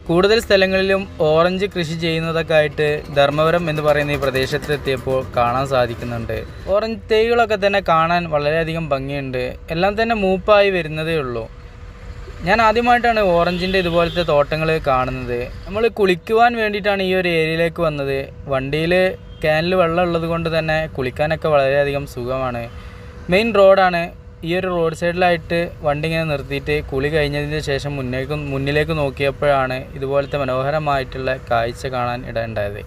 കൂടുതൽ സ്ഥലങ്ങളിലും ഓറഞ്ച് കൃഷി ചെയ്യുന്നതൊക്കെ ആയിട്ട് ധർമ്മപുരം എന്ന് പറയുന്ന ഈ പ്രദേശത്തെത്തിയപ്പോൾ കാണാൻ സാധിക്കുന്നുണ്ട്. ഓറഞ്ച് തൈകളൊക്കെ തന്നെ കാണാൻ വളരെയധികം ഭംഗിയുണ്ട്. എല്ലാം തന്നെ മൂപ്പായി വരുന്നതേ ഉള്ളൂ. ഞാൻ ആദ്യമായിട്ടാണ് ഓറഞ്ചിൻ്റെ ഇതുപോലത്തെ തോട്ടങ്ങൾ കാണുന്നത്. നമ്മൾ കുളിക്കുവാൻ വേണ്ടിയിട്ടാണ് ഈ ഒരു ഏരിയയിലേക്ക് വന്നത്. വണ്ടിയിൽ ക്യാനിൽ വെള്ളം ഉള്ളത് കൊണ്ട് തന്നെ കുളിക്കാനൊക്കെ വളരെയധികം സുഖമാണ്. മെയിൻ റോഡാണ്. ഈ ഒരു റോഡ് സൈഡിലായിട്ട് വണ്ടി ഇങ്ങനെ നിർത്തിയിട്ട് കുളി കഴിഞ്ഞതിന് ശേഷം മുന്നിലേക്ക് നോക്കിയപ്പോഴാണ് ഇതുപോലത്തെ മനോഹരമായിട്ടുള്ള കാഴ്ച കാണാൻ ഇടയുണ്ടായത്.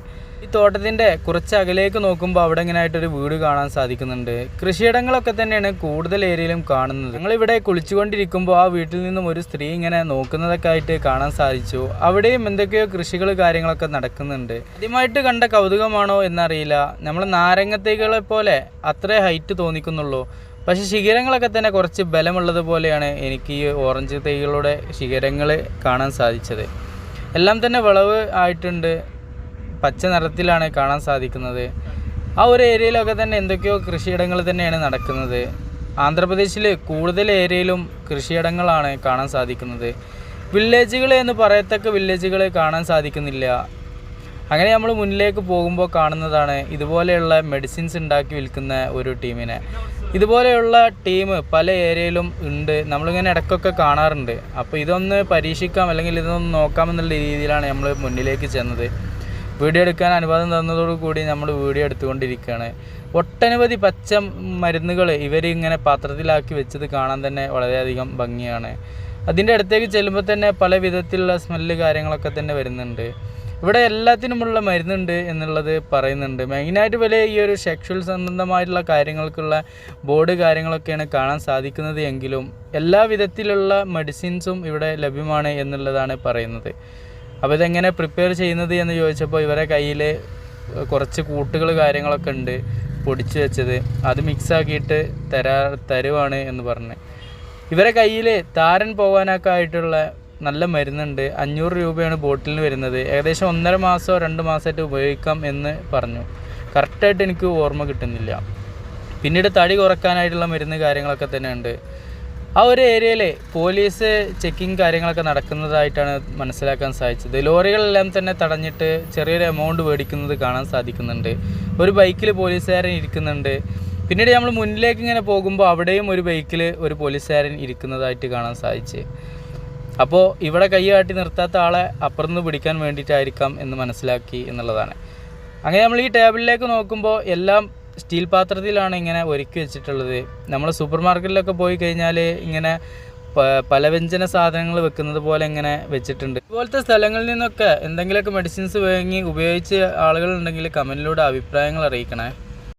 ഈ തോട്ടത്തിൻ്റെ കുറച്ച് അകലേക്ക് നോക്കുമ്പോൾ അവിടെ ഇങ്ങനെ ആയിട്ടൊരു വീട് കാണാൻ സാധിക്കുന്നുണ്ട്. കൃഷിയിടങ്ങളൊക്കെ തന്നെയാണ് കൂടുതൽ ഏരിയയിലും കാണുന്നത്. ഞങ്ങളിവിടെ കുളിച്ചുകൊണ്ടിരിക്കുമ്പോൾ ആ വീട്ടിൽ നിന്നും ഒരു സ്ത്രീ ഇങ്ങനെ നോക്കുന്നതൊക്കെ ആയിട്ട് കാണാൻ സാധിച്ചു. അവിടെയും എന്തൊക്കെയോ കൃഷികൾ കാര്യങ്ങളൊക്കെ നടക്കുന്നുണ്ട്. ആദ്യമായിട്ട് കണ്ട കൗതുകമാണോ എന്നറിയില്ല. നമ്മൾ നാരങ്ങത്തൈകളെ പോലെ അത്രേ ഹൈറ്റ് തോന്നിക്കുന്നുള്ളൂ. പക്ഷേ ശിഖരങ്ങളൊക്കെ തന്നെ കുറച്ച് ബലമുള്ളത് പോലെയാണ് എനിക്ക് ഈ ഓറഞ്ച് തൈകളുടെ ശിഖരങ്ങൾ കാണാൻ സാധിച്ചത്. എല്ലാം തന്നെ വിളവ് ആയിട്ടുണ്ട്. പച്ച നിറത്തിലാണ് കാണാൻ സാധിക്കുന്നത്. ആ ഒരു ഏരിയയിലൊക്കെ തന്നെ എന്തൊക്കെയോ കൃഷിയിടങ്ങൾ തന്നെയാണ് നടക്കുന്നത്. ആന്ധ്രാപ്രദേശിൽ കൂടുതൽ ഏരിയയിലും കൃഷിയിടങ്ങളാണ് കാണാൻ സാധിക്കുന്നത്. വില്ലേജുകൾ എന്ന് പറയത്തക്ക വില്ലേജുകൾ കാണാൻ സാധിക്കുന്നില്ല. അങ്ങനെ നമ്മൾ മുന്നിലേക്ക് പോകുമ്പോൾ കാണുന്നതാണ് ഇതുപോലെയുള്ള മെഡിസിൻസ് ഉണ്ടാക്കി വിൽക്കുന്ന ഒരു ടീമിനെ. ഇതുപോലെയുള്ള ടീം പല ഏരിയയിലും ഉണ്ട്. നമ്മളിങ്ങനെ ഇടയ്ക്കൊക്കെ കാണാറുണ്ട്. അപ്പോൾ ഇതൊന്ന് പരീക്ഷിക്കാം അല്ലെങ്കിൽ ഇതൊന്ന് നോക്കാമെന്നുള്ള രീതിയിലാണ് നമ്മൾ മുന്നിലേക്ക് ചെന്നത്. വീഡിയോ എടുക്കാൻ അനുവാദം തന്നതോടുകൂടി നമ്മൾ വീഡിയോ എടുത്തുകൊണ്ടിരിക്കുകയാണ്. ഒട്ടനവധി പച്ച മരുന്നുകൾ ഇവരിങ്ങനെ പാത്രത്തിലാക്കി വെച്ചത് കാണാൻ തന്നെ വളരെയധികം ഭംഗിയാണ്. അതിൻ്റെ അടുത്തേക്ക് ചെല്ലുമ്പോൾ തന്നെ പല വിധത്തിലുള്ള സ്മെല്ല് കാര്യങ്ങളൊക്കെ തന്നെ വരുന്നുണ്ട്. ഇവിടെ എല്ലാത്തിനുമുള്ള മരുന്നുണ്ട് എന്നുള്ളത് പറയുന്നുണ്ട്. മെയിനായിട്ട് വലിയ ഈ ഒരു സെക്ഷൽ സംബന്ധമായിട്ടുള്ള കാര്യങ്ങൾക്കുള്ള ബോർഡ് കാര്യങ്ങളൊക്കെയാണ് കാണാൻ സാധിക്കുന്നത് എങ്കിലും എല്ലാ വിധത്തിലുള്ള മെഡിസിൻസും ഇവിടെ ലഭ്യമാണ് എന്നുള്ളതാണ് പറയുന്നത്. അപ്പോൾ ഇതെങ്ങനെ പ്രിപ്പയർ ചെയ്യുന്നത് എന്ന് ചോദിച്ചപ്പോൾ ഇവരെ കയ്യിൽ കുറച്ച് കൂട്ടുകൾ കാര്യങ്ങളൊക്കെ ഉണ്ട് പൊടിച്ച് വെച്ചത്. അത് മിക്സാക്കിയിട്ട് തരുവാണ് എന്ന് പറഞ്ഞ് ഇവരെ കയ്യിൽ താരൻ പോകാനൊക്കെ ആയിട്ടുള്ള നല്ല മരുന്നുണ്ട്. 500 രൂപയാണ് ബോട്ടിലിന് വരുന്നത്. ഏകദേശം 1.5 മാസമോ 2 മാസമായിട്ട് ഉപയോഗിക്കാം എന്ന് പറഞ്ഞു. കറക്റ്റായിട്ട് എനിക്ക് ഓർമ്മ കിട്ടുന്നില്ല. പിന്നീട് തടി കുറക്കാനായിട്ടുള്ള മരുന്ന് കാര്യങ്ങളൊക്കെ തന്നെ ഉണ്ട്. ആ ഒരു ഏരിയയിൽ പോലീസ് ചെക്കിങ് കാര്യങ്ങളൊക്കെ നടക്കുന്നതായിട്ടാണ് മനസ്സിലാക്കാൻ സാധിച്ചത്. ലോറികളെല്ലാം തന്നെ തടഞ്ഞിട്ട് ചെറിയൊരു എമൗണ്ട് മേടിക്കുന്നത് കാണാൻ സാധിക്കുന്നുണ്ട്. ഒരു ബൈക്കിൽ പോലീസുകാരൻ ഇരിക്കുന്നുണ്ട്. പിന്നീട് നമ്മൾ മുന്നിലേക്ക് ഇങ്ങനെ പോകുമ്പോൾ അവിടെയും ഒരു ബൈക്കിൽ ഒരു പോലീസുകാരൻ ഇരിക്കുന്നതായിട്ട് കാണാൻ സാധിച്ചു. അപ്പോൾ ഇവിടെ കൈ കാട്ടി നിർത്താത്ത ആളെ അപ്പുറത്ത് പിടിക്കാൻ വേണ്ടിയിട്ടായിരിക്കാം എന്ന് മനസ്സിലാക്കി എന്നുള്ളതാണ്. അങ്ങനെ നമ്മൾ ഈ ടേബിളിലേക്ക് നോക്കുമ്പോൾ എല്ലാം സ്റ്റീൽ പാത്രത്തിലാണ് ഇങ്ങനെ ഒരുക്കി വെച്ചിട്ടുള്ളത്. നമ്മൾ സൂപ്പർ മാർക്കറ്റിലൊക്കെ പോയി കഴിഞ്ഞാൽ ഇങ്ങനെ പലവ്യഞ്ജന സാധനങ്ങൾ വെക്കുന്നത് പോലെ ഇങ്ങനെ വെച്ചിട്ടുണ്ട്. ഇതുപോലത്തെ സ്ഥലങ്ങളിൽ നിന്നൊക്കെ എന്തെങ്കിലുമൊക്കെ മെഡിസിൻസ് വാങ്ങി ഉപയോഗിച്ച് ആളുകളുണ്ടെങ്കിൽ കമൻറ്റിലൂടെ അഭിപ്രായങ്ങൾ അറിയിക്കണേ.